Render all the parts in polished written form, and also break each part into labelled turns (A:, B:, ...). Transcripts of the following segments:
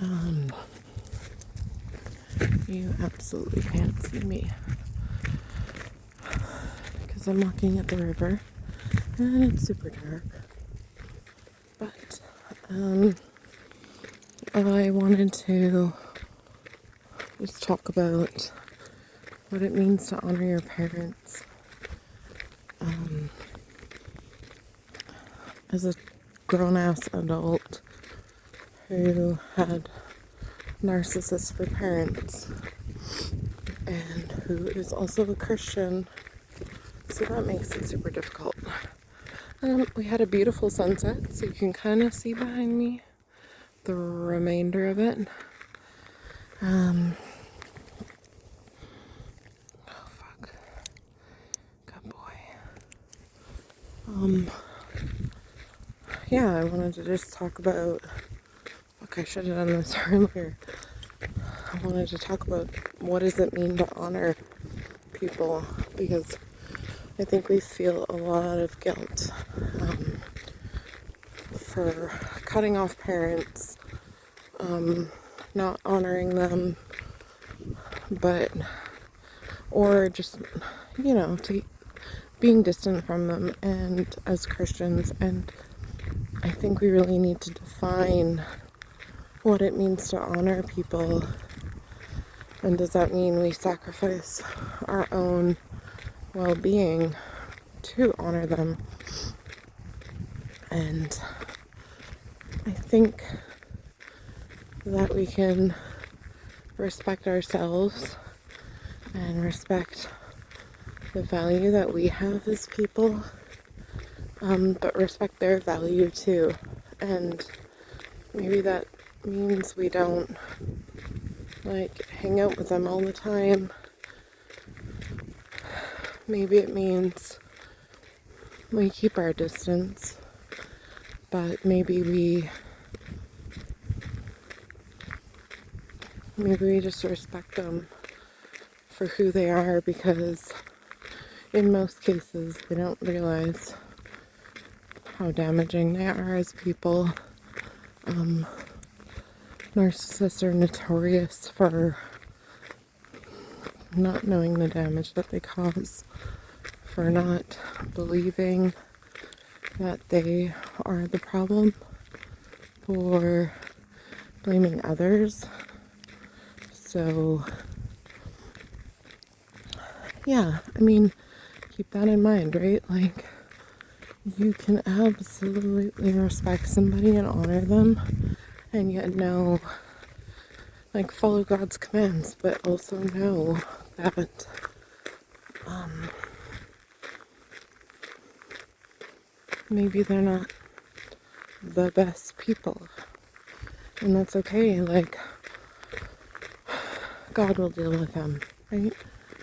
A: Um, you absolutely can't see me because I'm walking at the river and it's super dark. But I wanted to just talk about what it means to honor your parents. As a grown-ass adult who had narcissists for parents and who is also a Christian, so that makes it super difficult. We had a beautiful sunset, so you can kind of see behind me the remainder of it. Oh fuck. Good boy. Yeah, I wanted to just talk about, fuck, I should have done this earlier. I wanted to talk about what does it mean to honor people, because I think we feel a lot of guilt for cutting off parents, not honoring them, or just, being distant from them, and as Christians, and I think we really need to define what it means to honor people. And does that mean we sacrifice our own well-being to honor them? And I think that we can respect ourselves and respect the value that we have as people, but respect their value too. And maybe that means we don't hang out with them all the time. Maybe it means we keep our distance, but maybe we just respect them for who they are, because in most cases they don't realize how damaging they are as people. Narcissists are notorious for not knowing the damage that they cause, for not believing that they are the problem, for blaming others. So, yeah, keep that in mind, right? You can absolutely respect somebody and honor them, and yet know, follow God's commands, but also know that maybe they're not the best people, and that's okay. God will deal with them, right?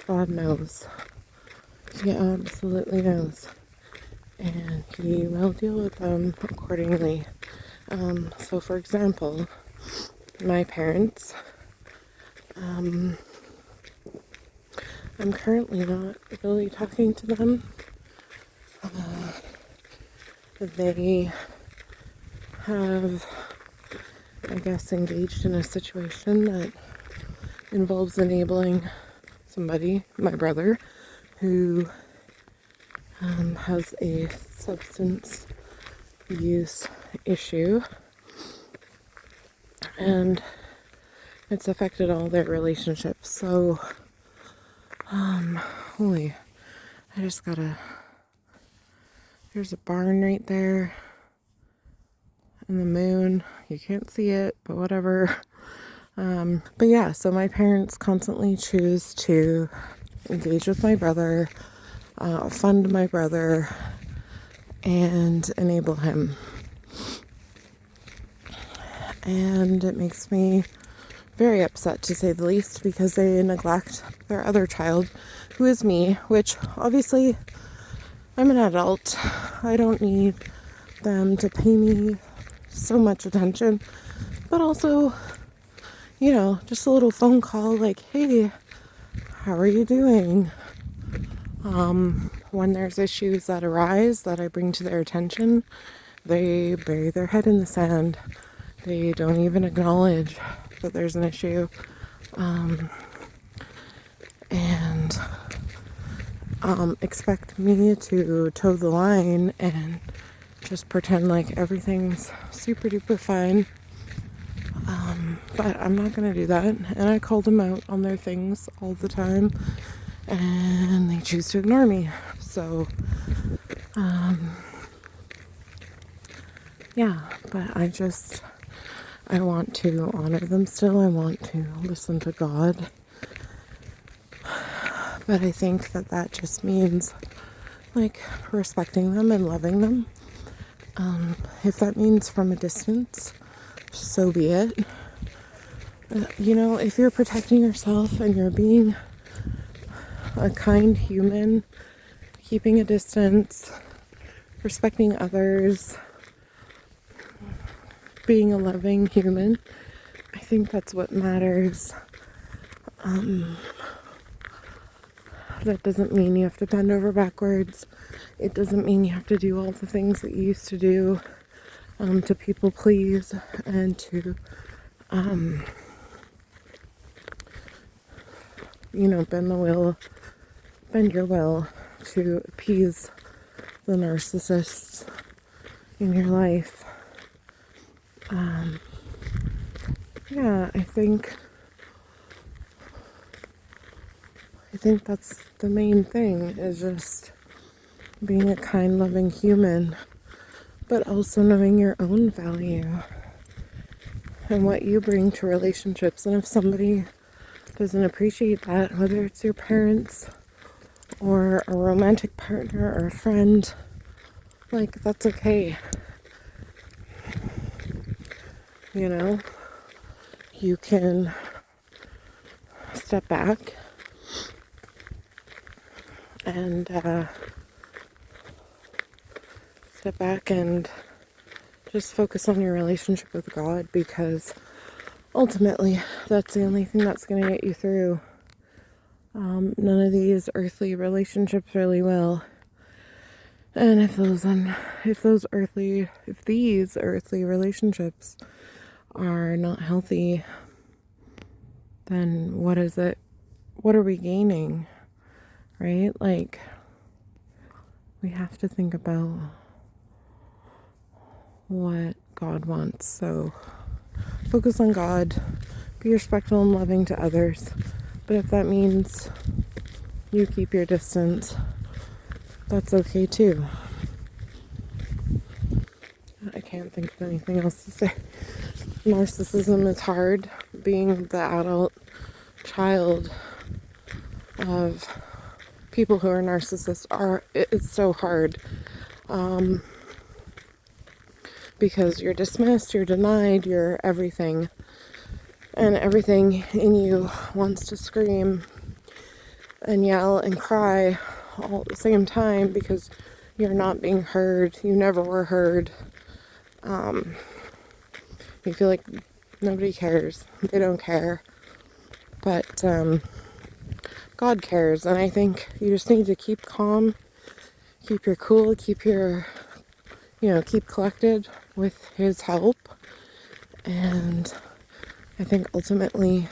A: God knows. He absolutely knows, and He will deal with them accordingly. So for example, my parents, I'm currently not really talking to them. They have, I guess, engaged in a situation that involves enabling somebody, my brother, who has a substance use issue, and it's affected all their relationships. So, there's a barn right there, and the moon, you can't see it, but whatever. But yeah, so my parents constantly choose to engage with my brother, fund my brother, and enable him. And it makes me very upset, to say the least, because they neglect their other child, who is me, which obviously I'm an adult. I don't need them to pay me so much attention, but also, just a little phone call like, hey, how are you doing? When there's issues that arise that I bring to their attention, they bury their head in the sand They don't even acknowledge that there's an issue. And expect me to toe the line and just pretend like everything's super duper fine. But I'm not gonna do that. And I call them out on their things all the time, and they choose to ignore me. So, yeah, but I want to honor them still. I want to listen to God. But I think that just means like respecting them and loving them. If that means from a distance, so be it. If you're protecting yourself and you're being a kind human, keeping a distance, respecting others, being a loving human, I think that's what matters. That doesn't mean you have to bend over backwards. It doesn't mean you have to do all the things that you used to do to people please and to bend your will to appease the narcissists in your life. Yeah, I think that's the main thing, is just being a kind, loving human, but also knowing your own value and what you bring to relationships. And if somebody doesn't appreciate that, whether it's your parents or a romantic partner or a friend, like, that's okay. You can step back and just focus on your relationship with God, because ultimately that's the only thing that's going to get you through. None of these earthly relationships really will. And if these earthly relationships are not healthy, then what is it? What are we gaining? Right? Like, we have to think about what God wants. So focus on God, be respectful and loving to others. But if that means you keep your distance, that's okay too. I can't think of anything else to say. Narcissism is hard. Being the adult child of people who are narcissists it's so hard. Because you're dismissed, you're denied, you're everything. And everything in you wants to scream and yell and cry all at the same time, because you're not being heard. You never were heard. You feel like nobody cares. They don't care. But God cares. And I think you just need to keep calm, keep your cool, keep collected with His help. And I think ultimately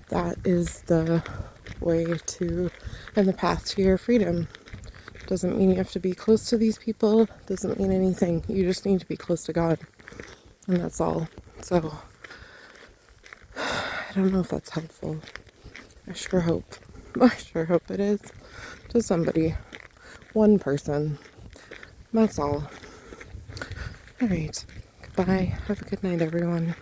A: that is the way to, and the path to your freedom. Doesn't mean you have to be close to these people. Doesn't mean anything. You just need to be close to God. And that's all. So, I don't know if that's helpful. I sure hope it is. To somebody. One person. That's all. Alright. Goodbye. Have a good night, everyone.